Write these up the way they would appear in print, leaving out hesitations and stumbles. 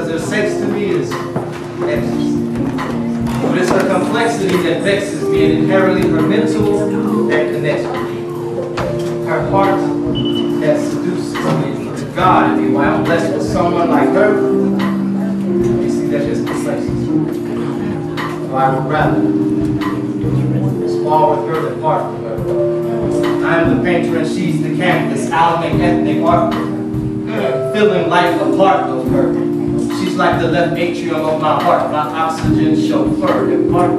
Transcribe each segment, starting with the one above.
because her sex to me is ecstasy. But it's her complexity that vexes me, and inherently her mental that connects with me. Her heart that seduces me. To God, if you are blessed with someone like her, you see, that's just complexity. So I would rather spar with her than part with her. I am the painter and she's the canvas, Alabama ethnic art, feeling life a part of her. She's like the left atrium of my heart, my oxygen chauffeur. In part,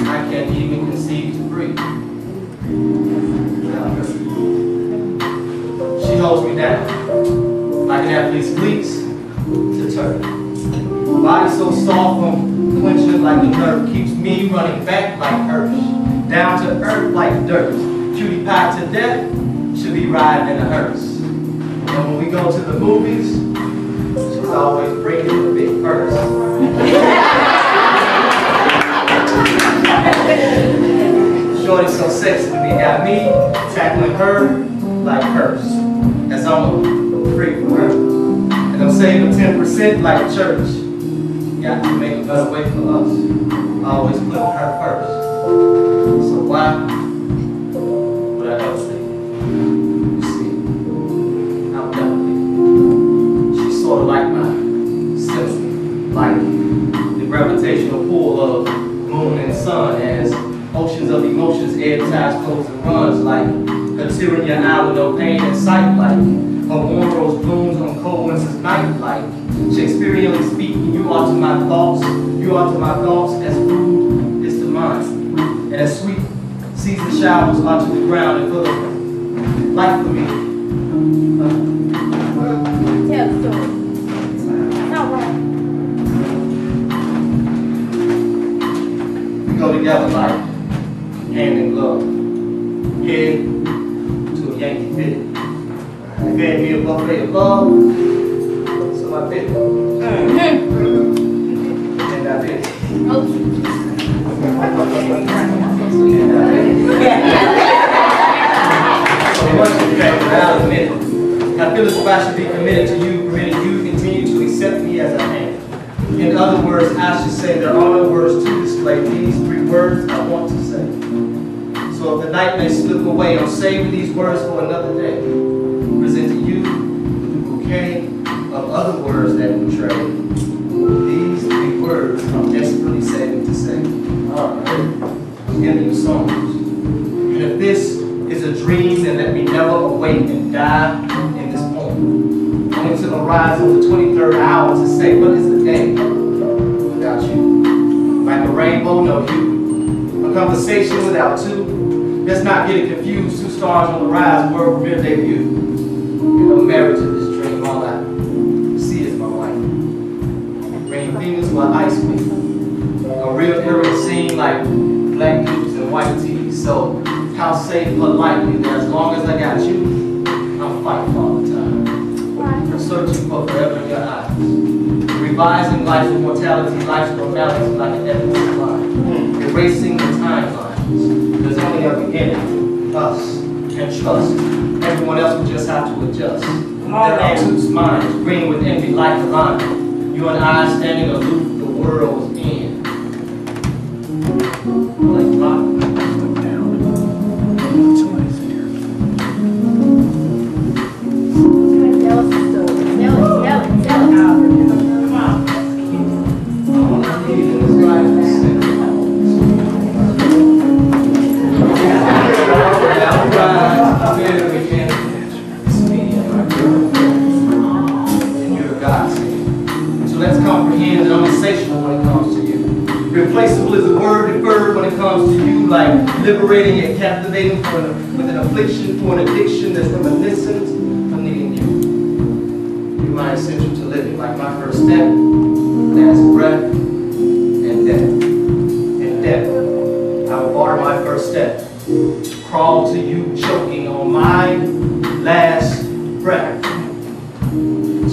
I can't even conceive to breathe without her. She holds me down like an athlete's cleats to turn. Body so soft from clenching like a nerve keeps me running back like Hirsch. Down to earth like dirt. Cutie pie to death should be riding in a hearse. And when we go to the movies, she's always bringing a big purse. Shorty so sexy to me, got me tackling her like hers. As I'm free from her. And I'm saving 10% like church. Got to make a better way for us. Always put her first. So why would I ever say? You see, I'm definitely. She's sort of like my symphony, like the gravitational pull of moon and sun, as oceans of emotions ebb, tides, flows, and runs, like her tear in your eye with no pain in sight, like her warm rose blooms on cold winter's night, like Shakespeareanly speaking, you are to my thoughts as food is to mine. And as sweet season showers onto the ground and full of life for me. Tell the story. Not wrong. We go together like hand in glove. Head to a Yankee fitted. They fed me a buffet of love, so I bit it. And I bit it. I feel as if I should be committed to you, permitting you to continue to accept me as I am. In other words, I should say there are no words to display these 3 words I want to say. So if the night may slip away, I'll save these words for another day. Present to you the bouquet of other words that betray. These 3 words I'm desperately saving to say. Alright, I'm giving you songs. And if this is a dream, then let me never awake and die in this poem. Only to arise on the 23rd hour to say, what is the day without you? Like a rainbow, no hue. A conversation without 2. Let's not get it confused. 2 stars on the rise, world premiere debut. And I'm married to this dream. All I see is my wife. Rain fingers while ice cream. A real era scene like black dudes and white tees. So how safe or likely that as long as I got you, I'm fighting all the time. I'm searching for forever in your eyes. Revising life's mortality, life's normality like an evidence line. Erasing the timelines. There's only a beginning, us, and trust. Everyone else will just have to adjust. Their obtuse minds, green with envy like the line. You and I standing aloof, the world's end. Like rock. Irreplaceable is a word deferred when it comes to you, like liberating and captivating with an affliction for an addiction that's reminiscent of needing you. You're my essential to living, like my first step, last breath, and death. And death, I will barter my first step, crawl to you choking on my last breath,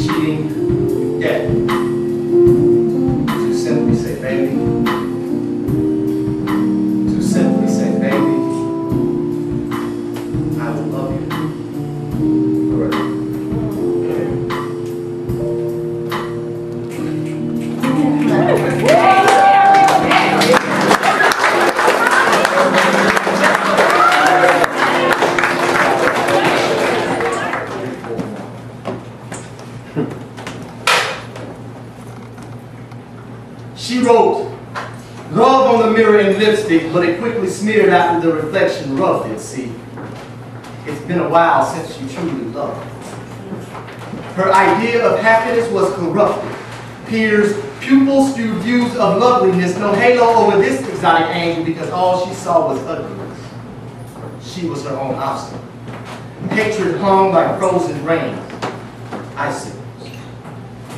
cheating death. To simply say, baby. She wrote, "Love on the mirror in lipstick, but it quickly smeared after the reflection rubbed it, see. It's been a while since you truly loved." Her idea of happiness was corrupted. Peers, pupils skewed views of loveliness, no halo over this exotic angel because all she saw was ugliness. She was her own obstacle. Hatred hung like frozen rain, icicles.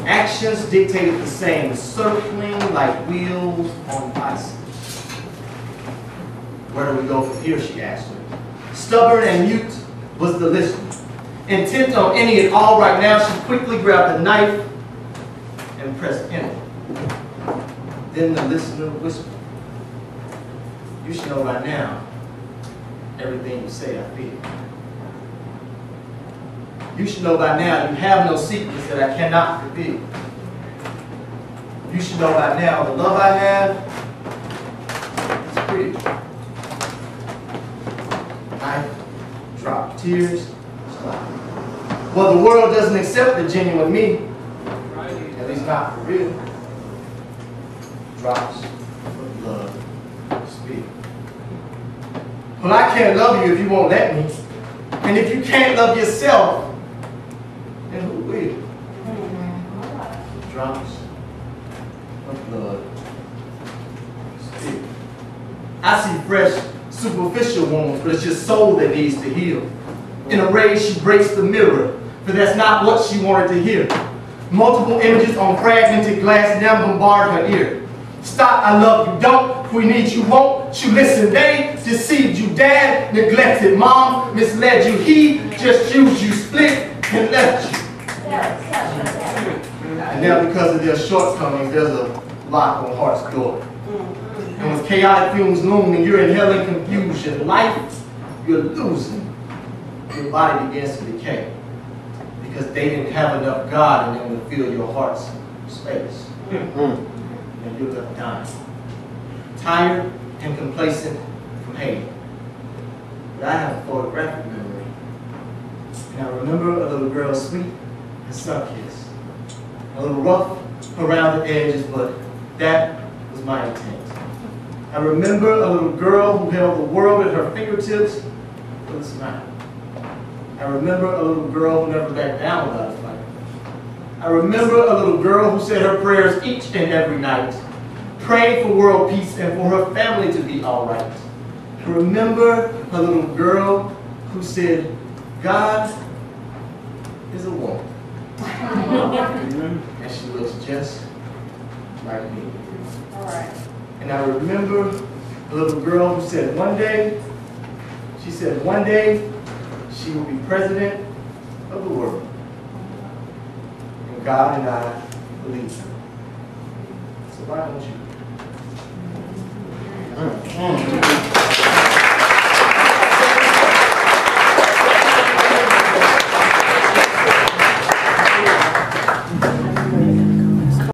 Actions dictated the same, circling like wheels on bicycles. "Where do we go from here?" she asked her. Stubborn and mute was the listener. Intent on ending it all right now, she quickly grabbed a knife and pressed enter. Then the listener whispered, "You should know by now, everything you say I feel. You should know by now you have no secrets that I cannot reveal. You should know by now the love I have is real." Knife, drop, tears, stop. Well, the world doesn't accept the genuine me, at least not for real. Drops of blood spill. Well, I can't love you if you won't let me. And if you can't love yourself, then who will? Drops of blood spill. I see fresh, superficial wounds, but it's your soul that needs to heal. In a rage, she breaks the mirror, for that's not what she wanted to hear. Multiple images on fragmented glass now bombard her ear. Stop, I love you, don't, we need you, won't you listen? They deceived you, dad neglected, mom misled you, he just used you, split and left you. And now because of their shortcomings, there's a lock on heart's door. And with chaotic fumes loom and you're inhaling confusion, life, you're losing. Your body begins to decay because they didn't have enough God in them to fill your heart's space. And you're left dying, tired and complacent from hating. But I have a photographic memory, and I remember a little girl sweet and sun-kissed, a little rough around the edges, but that was my intent. I remember a little girl who held the world at her fingertips with a smile. I remember a little girl who never backed down without a fight. I remember a little girl who said her prayers each and every night, praying for world peace and for her family to be all right. I remember a little girl who said, God is a woman. And she looks just like me. All right. And I remember a little girl who said one day, she said one day she will be president of the world. And God and I believe her. So why don't you?